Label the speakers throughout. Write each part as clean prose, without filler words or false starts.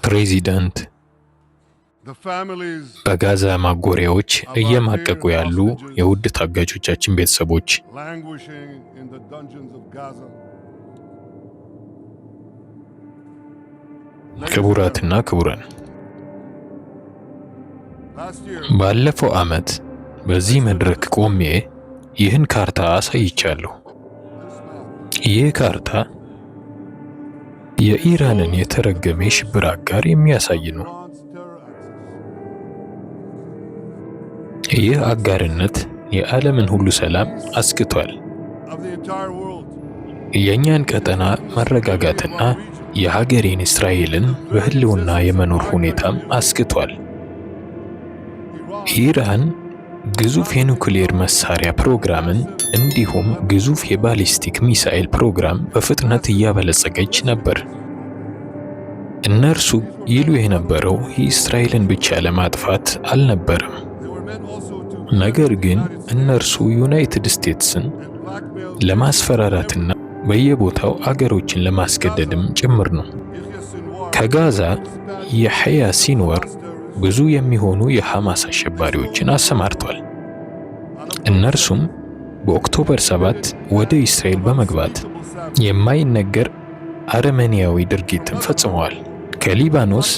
Speaker 1: ፕሬዚዳንት በጋዛ ማጎሪያዎች እየማቀቁ ያሉ የውድ ታጋቾቻችን ቤተሰቦች፣ ክቡራትና ክቡራን፣ ባለፈው ዓመት በዚህ መድረክ ቆሜ ይህን ካርታ አሳይቻለሁ። ይህ ካርታ የኢራንን የተረገመ የሽብር አጋር የሚያሳይ ነው። ይህ አጋርነት የዓለምን ሁሉ ሰላም አስክቷል። የእኛን ቀጠና መረጋጋትና የሀገሬን እስራኤልን በህልውና የመኖር ሁኔታም አስክቷል። ኢራን ግዙፍ የኒውክሌር መሳሪያ ፕሮግራምን እንዲሁም ግዙፍ የባሊስቲክ ሚሳኤል ፕሮግራም በፍጥነት እያበለጸገች ነበር። እነርሱ ይሉ የነበረው እስራኤልን ብቻ ለማጥፋት አልነበረም። ነገር ግን እነርሱ ዩናይትድ ስቴትስን ለማስፈራራትና በየቦታው አገሮችን ለማስገደድም ጭምር ነው። ከጋዛ የሐያ ሲንዋር ብዙ የሚሆኑ የሐማስ አሸባሪዎችን አሰማርቷል። እነርሱም በኦክቶበር 7 ወደ እስራኤል በመግባት የማይነገር አረመኔያዊ ድርጊትን ፈጽመዋል። ከሊባኖስ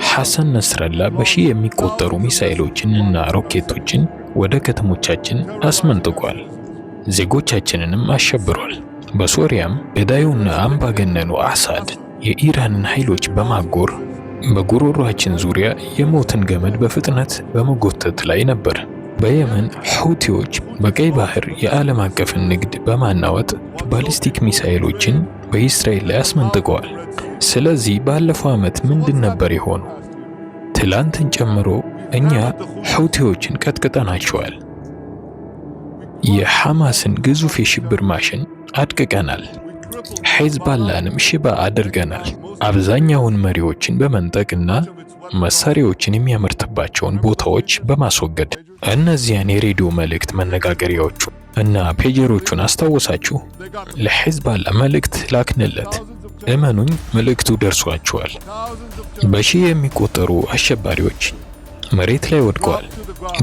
Speaker 1: ሐሰን ነስረላ በሺህ የሚቆጠሩ ሚሳኤሎችን እና ሮኬቶችን ወደ ከተሞቻችን አስመንጥቋል። ዜጎቻችንንም አሸብሯል። በሶሪያም ገዳዩና አምባገነኑ አሳድ የኢራንን ኃይሎች በማጎር በጉሮሯችን ዙሪያ የሞትን ገመድ በፍጥነት በመጎተት ላይ ነበር። በየመን ሁቲዎች በቀይ ባህር የዓለም አቀፍን ንግድ በማናወጥ ባሊስቲክ ሚሳኤሎችን በእስራኤል ላይ አስመንጥቀዋል። ስለዚህ ባለፈው ዓመት ምንድን ነበር የሆነው? ትላንትን ጨምሮ እኛ ሁቲዎችን ቀጥቅጠናቸዋል። የሐማስን ግዙፍ የሽብር ማሽን አድቅቀናል። ሒዝቦላንም ሽባ አድርገናል። አብዛኛውን መሪዎችን በመንጠቅና መሳሪያዎችን የሚያመርትባቸውን ቦታዎች በማስወገድ እነዚያን የሬዲዮ መልእክት መነጋገሪያዎቹ እና ፔጀሮቹን አስታወሳችሁ? ለሒዝቦላ መልእክት ላክንለት። እመኑኝ መልእክቱ ደርሷቸዋል። በሺህ የሚቆጠሩ አሸባሪዎች መሬት ላይ ወድቀዋል።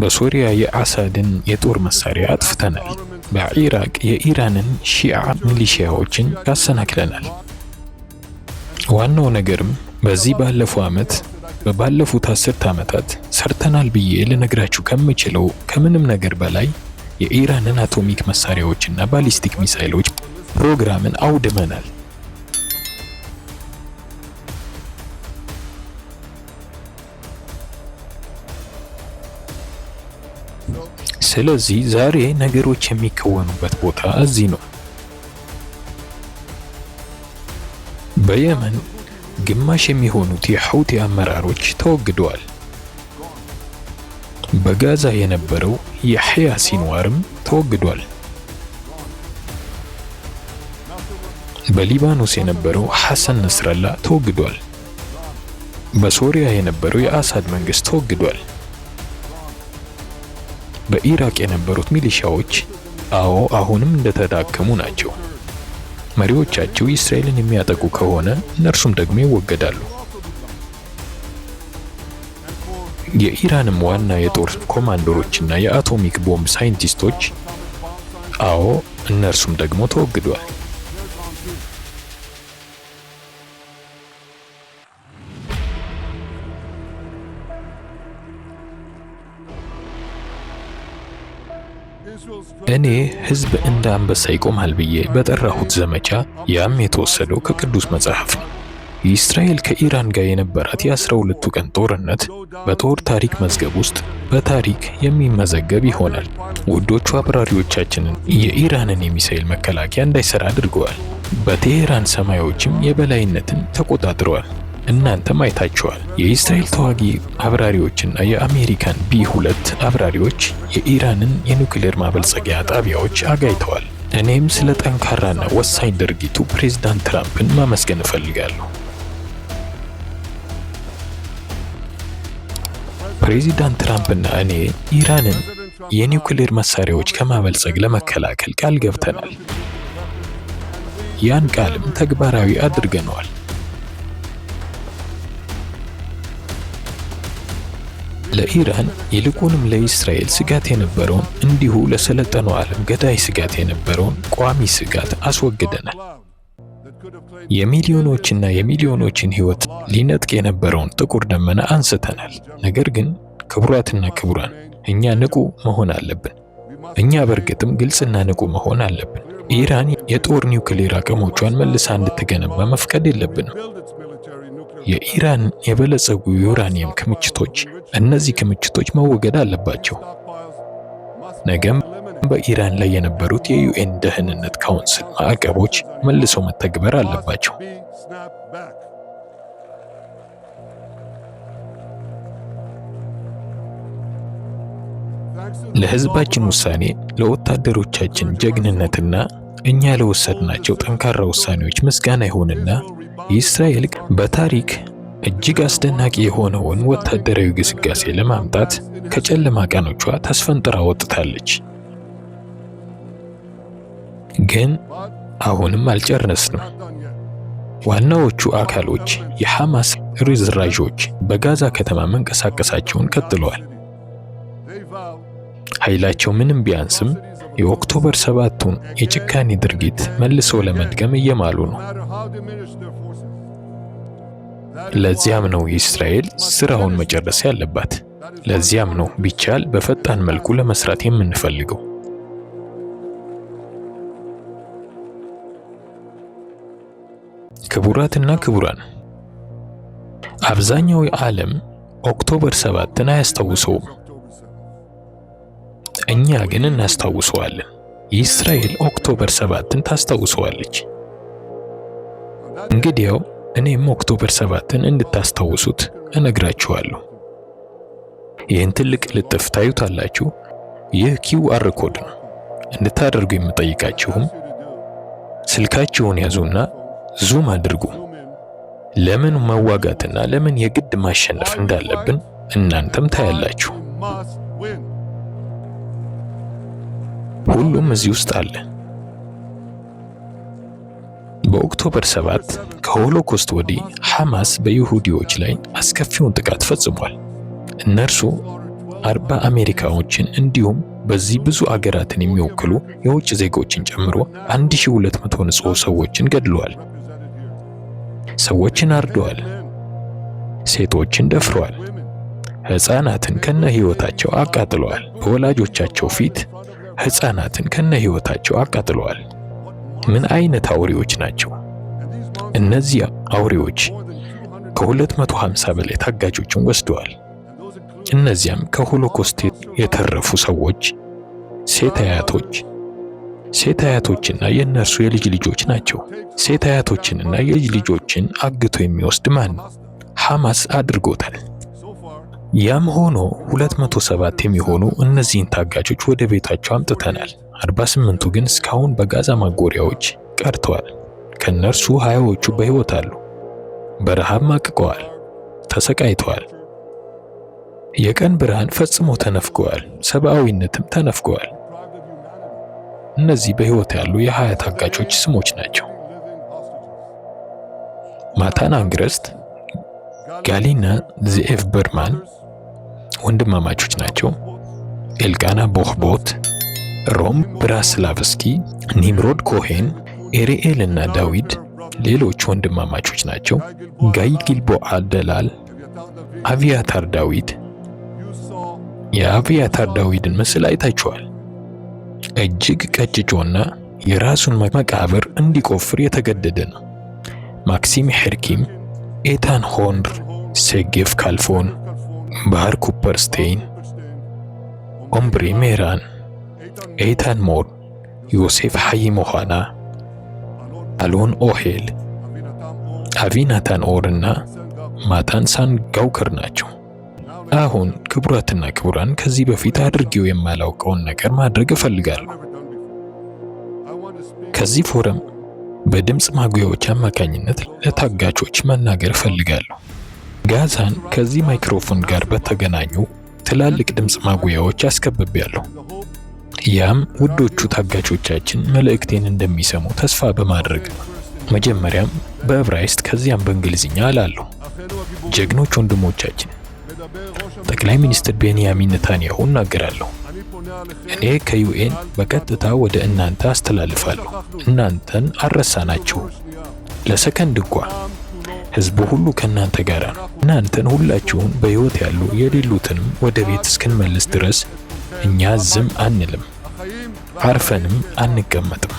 Speaker 1: በሶሪያ የአሳድን የጦር መሳሪያ አጥፍተናል። በኢራቅ የኢራንን ሺዓ ሚሊሺያዎችን ያሰናክለናል። ዋናው ነገርም በዚህ ባለፈው ዓመት በባለፉት 10 ዓመታት ሰርተናል ብዬ ልነግራችሁ ከምችለው ከምንም ነገር በላይ የኢራንን አቶሚክ መሳሪያዎችና ባሊስቲክ ሚሳኤሎች ፕሮግራምን አውድመናል። ስለዚህ ዛሬ ነገሮች የሚከወኑበት ቦታ እዚህ ነው። በየመን ግማሽ የሚሆኑት የሁቲ አመራሮች ተወግደዋል። በጋዛ የነበረው የሐያ ሲንዋርም ተወግዷል። በሊባኖስ የነበረው ሐሰን ነስረላ ተወግዷል። በሶሪያ የነበረው የአሳድ መንግስት ተወግዷል። በኢራቅ የነበሩት ሚሊሻዎች አሁንም እንደተዳከሙ ናቸው። መሪዎቻቸው እስራኤልን የሚያጠቁ ከሆነ እነርሱም ደግሞ ይወገዳሉ። የኢራንም ዋና የጦር ኮማንደሮችና የአቶሚክ ቦምብ ሳይንቲስቶች እነርሱም ደግሞ ተወግደዋል። እኔ ህዝብ እንደ አንበሳ ይቆማል ብዬ በጠራሁት ዘመቻ ያም የተወሰደው ከቅዱስ መጽሐፍ ነው። እስራኤል ከኢራን ጋር የነበራት የ12ቱ ቀን ጦርነት በጦር ታሪክ መዝገብ ውስጥ በታሪክ የሚመዘገብ ይሆናል። ውዶቹ አብራሪዎቻችንን የኢራንን የሚሳኤል መከላከያ እንዳይሰራ አድርገዋል። በቴሄራን ሰማዮችም የበላይነትን ተቆጣጥረዋል። እናንተም አይታችኋል። የእስራኤል ተዋጊ አብራሪዎችና የአሜሪካን ቢ2 አብራሪዎች የኢራንን የኒውክሌር ማበልጸጊያ ጣቢያዎች አጋይተዋል። እኔም ስለ ጠንካራና ወሳኝ ድርጊቱ ፕሬዝዳንት ትራምፕን ማመስገን እፈልጋለሁ። ፕሬዝዳንት ትራምፕና እኔ ኢራንን የኒውክሌር መሳሪያዎች ከማበልጸግ ለመከላከል ቃል ገብተናል። ያን ቃልም ተግባራዊ አድርገነዋል። ለኢራን ይልቁንም ለእስራኤል ስጋት የነበረውን እንዲሁ ለሰለጠነው ዓለም ገዳይ ስጋት የነበረውን ቋሚ ስጋት አስወግደናል። የሚሊዮኖችና የሚሊዮኖችን ሕይወት ሊነጥቅ የነበረውን ጥቁር ደመና አንስተናል። ነገር ግን ክቡራትና ክቡራን፣ እኛ ንቁ መሆን አለብን። እኛ በእርግጥም ግልጽና ንቁ መሆን አለብን። ኢራን የጦር ኒውክሌር አቅሞቿን መልሳ እንድትገነባ መፍቀድ የለብንም። የኢራን የበለጸጉ ዩራኒየም ክምችቶች፣ እነዚህ ክምችቶች መወገድ አለባቸው። ነገም በኢራን ላይ የነበሩት የዩኤን ደህንነት ካውንስል ማዕቀቦች መልሰው መተግበር አለባቸው። ለሕዝባችን ውሳኔ፣ ለወታደሮቻችን ጀግንነትና እኛ ለወሰድናቸው ጠንካራ ውሳኔዎች ምስጋና ይሁንና እስራኤል በታሪክ እጅግ አስደናቂ የሆነውን ወታደራዊ ግስጋሴ ለማምጣት ከጨለማ ቀኖቿ ተስፈንጥራ ወጥታለች። ግን አሁንም አልጨረስንም። ዋናዎቹ አካሎች የሐማስ ርዝራዦች በጋዛ ከተማ መንቀሳቀሳቸውን ቀጥለዋል። ኃይላቸው ምንም ቢያንስም የኦክቶበር 7ቱን የጭካኔ ድርጊት መልሰው ለመድገም እየማሉ ነው። ለዚያም ነው እስራኤል ስራውን መጨረስ ያለባት። ለዚያም ነው ቢቻል በፈጣን መልኩ ለመስራት የምንፈልገው። ክቡራትና ክቡራን፣ አብዛኛው ዓለም ኦክቶበር 7ን አያስታውሰውም። እኛ ግን እናስታውሰዋለን። እስራኤል ኦክቶበር 7ን ታስታውሰዋለች። እንግዲያው እኔም ኦክቶበር 7ን እንድታስታውሱት እነግራችኋለሁ። ይህን ትልቅ ልጥፍ ታዩታላችሁ። ይህ QR ኮድ ነው። እንድታደርጉ የምጠይቃችሁም ስልካችሁን ያዙና ዙም አድርጉ። ለምን መዋጋትና ለምን የግድ ማሸነፍ እንዳለብን እናንተም ታያላችሁ። ሁሉም እዚህ ውስጥ አለ። በኦክቶበር 7 ከሆሎኮስት ወዲህ ሐማስ በይሁዲዎች ላይ አስከፊውን ጥቃት ፈጽሟል። እነርሱ 40 አሜሪካዎችን እንዲሁም በዚህ ብዙ አገራትን የሚወክሉ የውጭ ዜጎችን ጨምሮ 1200 ንጹህ ሰዎችን ገድለዋል። ሰዎችን አርደዋል። ሴቶችን ደፍረዋል። ሕፃናትን ከነ ሕይወታቸው አቃጥለዋል። በወላጆቻቸው ፊት ሕፃናትን ከነ ሕይወታቸው አቃጥለዋል። ምን አይነት አውሬዎች ናቸው! እነዚህ አውሬዎች ከ250 በላይ ታጋቾችን ወስደዋል። እነዚያም ከሆሎኮስት የተረፉ ሰዎች ሴት አያቶችና የእነርሱ የልጅ ልጆች ናቸው። ሴት አያቶችንና የልጅ ልጆችን አግቶ የሚወስድ ማን ነው? ሐማስ አድርጎታል። ያም ሆኖ 207 የሚሆኑ እነዚህን ታጋቾች ወደ ቤታቸው አምጥተናል። 48ቱ ግን እስካሁን በጋዛ ማጎሪያዎች ቀርተዋል። ከነርሱ 20ዎቹ በሕይወት አሉ። በረሃብ ማቅቀዋል፣ ተሰቃይተዋል። የቀን ብርሃን ፈጽሞ ተነፍገዋል፣ ሰብአዊነትም ተነፍገዋል። እነዚህ በሕይወት ያሉ የ20 ታጋቾች ስሞች ናቸው። ማታን አንግረስት፣ ጋሊና ዚኤፍ በርማን ወንድማማቾች ናቸው። ኤልቃና ቦህቦት፣ ሮም ብራስላቭስኪ፣ ኒምሮድ ኮሄን፣ ኤሪኤል እና ዳዊድ ሌሎች ወንድማማቾች ናቸው። ጋይ ጊልቦአ ደላል፣ አቪያታር ዳዊድ። የአቪያታር ዳዊድን ምስል አይታችኋል። እጅግ ቀጭጮና የራሱን መቃብር እንዲቆፍር የተገደደ ነው። ማክሲም ሄርኪም፣ ኤታን ሆንር፣ ሴጌፍ ካልፎን፣ ባህር ኩፐርስቴይን፣ ኦምብሪ ሜራን፣ ኤታን ሞር፣ ዮሴፍ ሐይሞሃና፣ አሎን ኦሄል፣ አቪናታን ኦር እና ማታን ሳንጋውከር ናቸው። አሁን ክቡራትና ክቡራን፣ ከዚህ በፊት አድርጌው የማላውቀውን ነገር ማድረግ እፈልጋለሁ። ከዚህ ፎረም በድምፅ ማጉያዎች አማካኝነት ለታጋቾች መናገር እፈልጋለሁ። ጋዛን ከዚህ ማይክሮፎን ጋር በተገናኙ ትላልቅ ድምፅ ማጉያዎች አስከብቤያለሁ። ያም ውዶቹ ታጋቾቻችን መልእክቴን እንደሚሰሙ ተስፋ በማድረግ ነው። መጀመሪያም በዕብራይስጥ ከዚያም በእንግሊዝኛ እላለሁ። ጀግኖች ወንድሞቻችን፣ ለጠቅላይ ሚኒስትር ቤንያሚን ኔታንያሁ እናገራለሁ። እኔ ከዩኤን በቀጥታ ወደ እናንተ አስተላልፋለሁ። እናንተን አልረሳናችሁ ለሰከንድ እንኳ። ሕዝቡ ሁሉ ከእናንተ ጋር ነው። እናንተን ሁላችሁን በሕይወት ያሉ የሌሉትንም ወደ ቤት እስክንመልስ ድረስ እኛ ዝም አንልም፣ አርፈንም አንቀመጥም።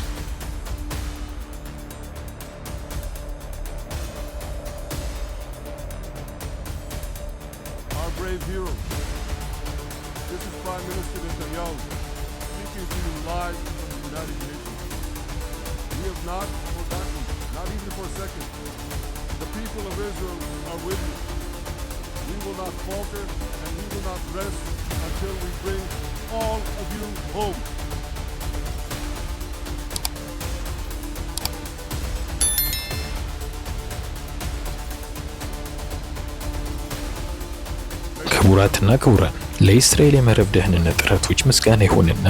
Speaker 1: ክቡራትና ክቡራን፣ ለእስራኤል የመረብ ደህንነት ጥረቶች ምስጋና ይሁንና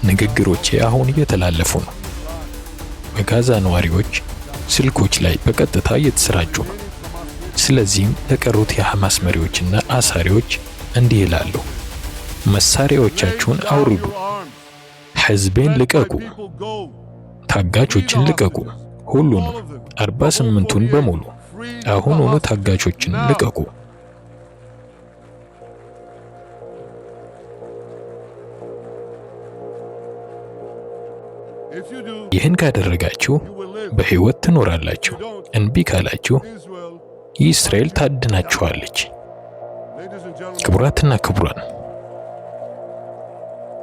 Speaker 1: ንግግሮቼ አሁን እየተላለፉ ነው። በጋዛ ነዋሪዎች ስልኮች ላይ በቀጥታ እየተሰራጩ ነው። ስለዚህም ለቀሩት የሐማስ መሪዎችና አሳሪዎች እንዲህ ይላሉ: መሳሪያዎቻችሁን አውርዱ፣ ሕዝቤን ልቀቁ፣ ታጋቾችን ልቀቁ፣ ሁሉንም 48ቱን በሙሉ አሁኑኑ ታጋቾችን ልቀቁ። ይህን ካደረጋችሁ በሕይወት ትኖራላችሁ። እንቢ ካላችሁ እስራኤል ታድናችኋለች። ክቡራትና ክቡራን፣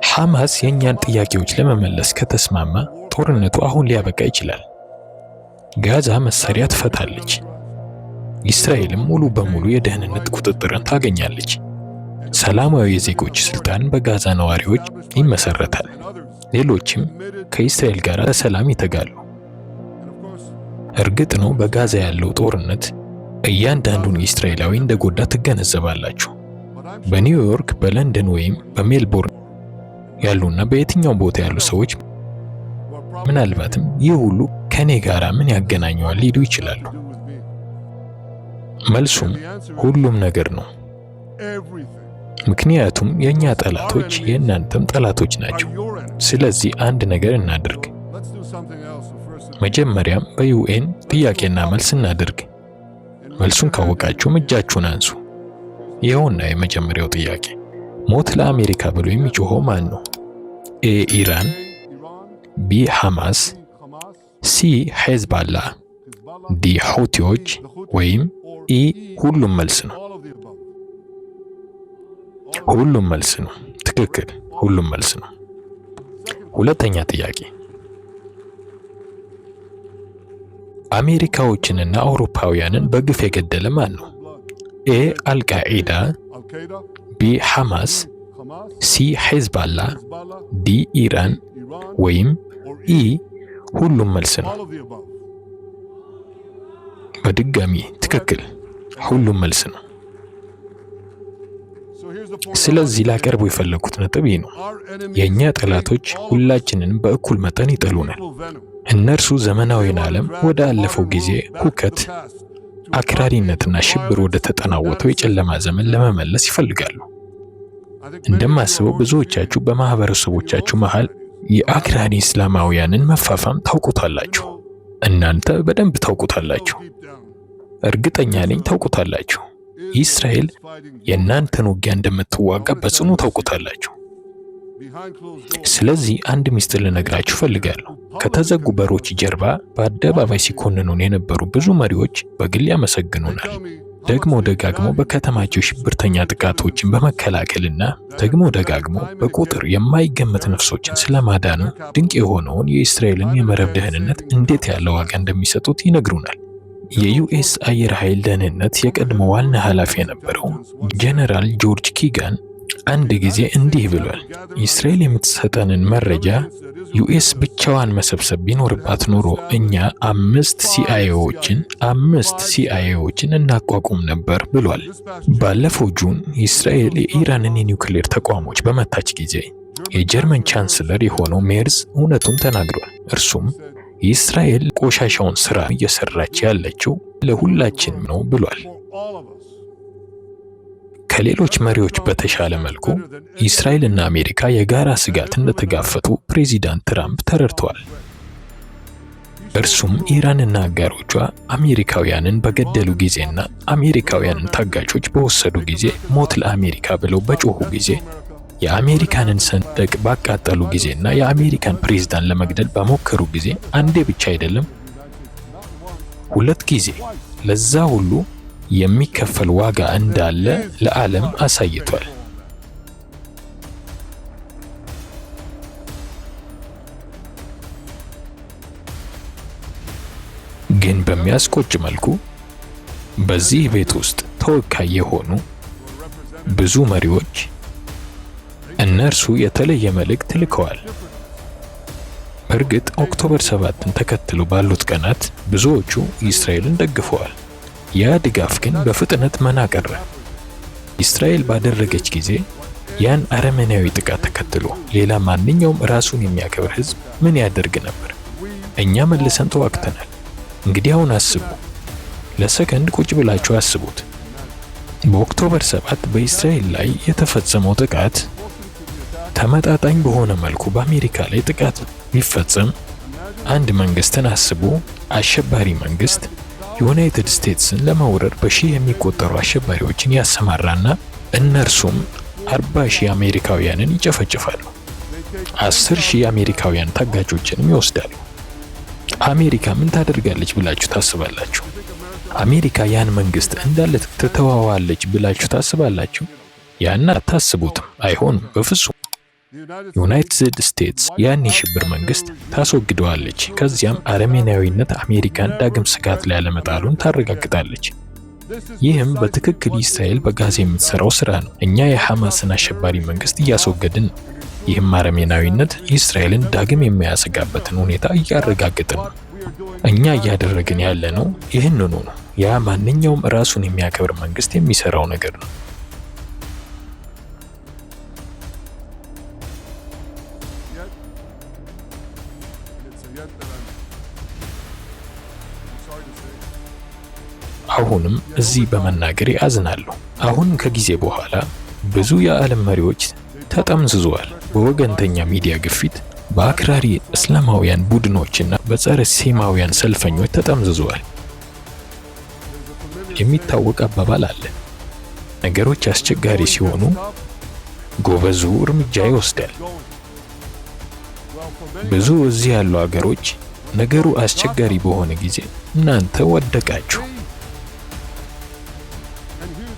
Speaker 1: ሐማስ የእኛን ጥያቄዎች ለመመለስ ከተስማማ ጦርነቱ አሁን ሊያበቃ ይችላል። ጋዛ መሳሪያ ትፈታለች። እስራኤልም ሙሉ በሙሉ የደህንነት ቁጥጥርን ታገኛለች። ሰላማዊ የዜጎች ስልጣን በጋዛ ነዋሪዎች ይመሰረታል። ሌሎችም ከእስራኤል ጋር ለሰላም ይተጋሉ። እርግጥ ነው በጋዛ ያለው ጦርነት እያንዳንዱን እስራኤላዊ እንደጎዳ ትገነዘባላችሁ። በኒውዮርክ፣ በለንደን ወይም በሜልቦርን ያሉና በየትኛው ቦታ ያሉ ሰዎች ምናልባትም ይህ ሁሉ ከኔ ጋር ምን ያገናኘዋል ሊሉ ይችላሉ። መልሱም ሁሉም ነገር ነው። ምክንያቱም የኛ ጠላቶች የእናንተም ጠላቶች ናቸው። ስለዚህ አንድ ነገር እናድርግ። መጀመሪያም በዩኤን ጥያቄና መልስ እናድርግ። መልሱን ካወቃችሁም እጃችሁን አንሱ። ይኸውና የመጀመሪያው ጥያቄ፣ ሞት ለአሜሪካ ብሎ የሚጮኸው ማን ነው? ኤ ኢራን፣ ቢ ሐማስ፣ ሲ ሄዝባላ፣ ዲ ሁቲዎች ወይም ኢ ሁሉም መልስ ነው? ሁሉም መልስ ነው። ትክክል፣ ሁሉም መልስ ነው። ሁለተኛ ጥያቄ፣ አሜሪካዎችንና አውሮፓውያንን በግፍ የገደለ ማን ነው? ኤ አልቃኢዳ፣ ቢ ሐማስ፣ ሲ ሄዝባላ፣ ዲ ኢራን ወይም ኢ ሁሉም መልስ ነው? በድጋሚ ትክክል፣ ሁሉም መልስ ነው። ስለዚህ ላቀርቡ የፈለኩት ነጥብ ይህ ነው። የኛ ጠላቶች ሁላችንን በእኩል መጠን ይጠሉናል። እነርሱ ዘመናዊውን ዓለም ወደ አለፈው ጊዜ ሁከት፣ አክራሪነትና ሽብር ወደ ተጠናወተው የጨለማ ዘመን ለመመለስ ይፈልጋሉ። እንደማስበው ብዙዎቻችሁ በማህበረሰቦቻችሁ መሃል የአክራሪ እስላማውያንን መፋፋም ታውቁታላችሁ። እናንተ በደንብ ታውቁታላችሁ። እርግጠኛ ነኝ ታውቁታላችሁ። እስራኤል የእናንተን ውጊያ እንደምትዋጋ በጽኑ ታውቁታላችሁ። ስለዚህ አንድ ሚስጥር ልነግራችሁ ፈልጋለሁ። ከተዘጉ በሮች ጀርባ በአደባባይ ሲኮንኑን የነበሩ ብዙ መሪዎች በግል ያመሰግኑናል። ደግሞ ደጋግሞ በከተማቸው ሽብርተኛ ጥቃቶችን በመከላከልና ደግሞ ደጋግሞ በቁጥር የማይገመት ነፍሶችን ስለማዳኑ ድንቅ የሆነውን የእስራኤልን የመረብ ደህንነት እንዴት ያለ ዋጋ እንደሚሰጡት ይነግሩናል። የዩኤስ አየር ኃይል ደህንነት የቀድሞ ዋና ኃላፊ የነበረው ጀነራል ጆርጅ ኪጋን አንድ ጊዜ እንዲህ ብሏል: እስራኤል የምትሰጠንን መረጃ ዩኤስ ብቻዋን መሰብሰብ ቢኖርባት ኖሮ እኛ አምስት ሲአይኤዎችን እናቋቁም ነበር ብሏል። ባለፈው ጁን እስራኤል የኢራንን የኒውክሌር ተቋሞች በመታች ጊዜ የጀርመን ቻንስለር የሆነው ሜርዝ እውነቱን ተናግሯል። እርሱም እስራኤል ቆሻሻውን ስራ እየሰራች ያለችው ለሁላችንም ነው ብሏል። ከሌሎች መሪዎች በተሻለ መልኩ እስራኤልና አሜሪካ የጋራ ስጋት እንደተጋፈጡ ፕሬዚዳንት ትራምፕ ተረድተዋል። እርሱም ኢራንና አጋሮቿ አሜሪካውያንን በገደሉ ጊዜና አሜሪካውያንን ታጋቾች በወሰዱ ጊዜ ሞት ለአሜሪካ ብለው በጮሁ ጊዜ የአሜሪካንን ሰንደቅ ባቃጠሉ ጊዜና የአሜሪካን ፕሬዝዳንት ለመግደል በሞከሩ ጊዜ አንዴ ብቻ አይደለም 2 ጊዜ ለዛ ሁሉ የሚከፈል ዋጋ እንዳለ ለዓለም አሳይቷል። ግን በሚያስቆጭ መልኩ በዚህ ቤት ውስጥ ተወካይ የሆኑ ብዙ መሪዎች እነርሱ የተለየ መልእክት ልከዋል። በእርግጥ ኦክቶበር 7ን ተከትሎ ባሉት ቀናት ብዙዎቹ እስራኤልን ደግፈዋል። ያ ድጋፍ ግን በፍጥነት መና ቀረ። እስራኤል ባደረገች ጊዜ ያን አረመኔያዊ ጥቃት ተከትሎ ሌላ ማንኛውም ራሱን የሚያከብር ሕዝብ ምን ያደርግ ነበር? እኛ መልሰን ተዋግተናል። እንግዲህ አሁን አስቡ፣ ለሰከንድ ቁጭ ብላችሁ አስቡት። በኦክቶበር 7 በእስራኤል ላይ የተፈጸመው ጥቃት ተመጣጣኝ በሆነ መልኩ በአሜሪካ ላይ ጥቃት ቢፈጸም አንድ መንግስትን አስቡ። አሸባሪ መንግስት ዩናይትድ ስቴትስን ለመውረር በሺህ የሚቆጠሩ አሸባሪዎችን ያሰማራና እነርሱም 40,000 አሜሪካውያንን ይጨፈጭፋሉ። 10,000 አሜሪካውያን ታጋቾችንም ይወስዳሉ። አሜሪካ ምን ታደርጋለች ብላችሁ ታስባላችሁ? አሜሪካ ያን መንግስት እንዳለ ትተዋዋለች ብላችሁ ታስባላችሁ? ያን አታስቡትም። አይሆንም፣ በፍጹም። ዩናይትድ ስቴትስ ያን የሽብር መንግስት ታስወግደዋለች። ከዚያም አረመኔያዊነት አሜሪካን ዳግም ስጋት ላይ ያለመጣሉን ታረጋግጣለች። ይህም በትክክል እስራኤል በጋዛ የምትሰራው ስራ ነው። እኛ የሐማስን አሸባሪ መንግስት እያስወገድን ነው። ይህም አረመኔያዊነት እስራኤልን ዳግም የሚያሰጋበትን ሁኔታ እያረጋገጥን ነው። እኛ እያደረግን ያለነው ይህንኑ ነው። ያ ማንኛውም ራሱን የሚያከብር መንግስት የሚሰራው ነገር ነው። አሁንም እዚህ በመናገር ያዝናለሁ። አሁን ከጊዜ በኋላ ብዙ የዓለም መሪዎች ተጠምዝዘዋል። በወገንተኛ ሚዲያ ግፊት፣ በአክራሪ እስላማውያን ቡድኖችና በጸረ ሴማውያን ሰልፈኞች ተጠምዝዘዋል። የሚታወቅ አባባል አለ። ነገሮች አስቸጋሪ ሲሆኑ ጎበዙ እርምጃ ይወስዳል። ብዙ እዚህ ያሉ አገሮች ነገሩ አስቸጋሪ በሆነ ጊዜ እናንተ ወደቃችሁ።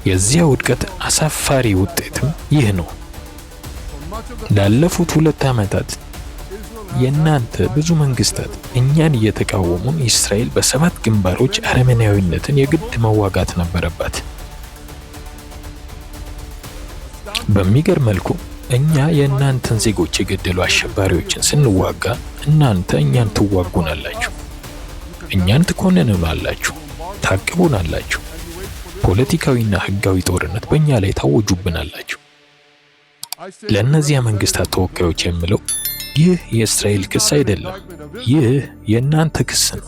Speaker 1: የዚያ ውድቀት አሳፋሪ ውጤትም ይህ ነው። ላለፉት 2 ዓመታት የእናንተ ብዙ መንግስታት እኛን እየተቃወሙን እስራኤል በ7 ግንባሮች አረመኔያዊነትን የግድ መዋጋት ነበረባት። በሚገርም መልኩ እኛ የእናንተን ዜጎች የገደሉ አሸባሪዎችን ስንዋጋ እናንተ እኛን ትዋጉናላችሁ፣ እኛን ትኮንኑናላችሁ፣ ታቅቡናላችሁ። ፖለቲካዊና ህጋዊ ጦርነት በእኛ ላይ ታወጁብናላችሁ። ለእነዚያ መንግስታት ተወካዮች የምለው ይህ የእስራኤል ክስ አይደለም፣ ይህ የእናንተ ክስ ነው።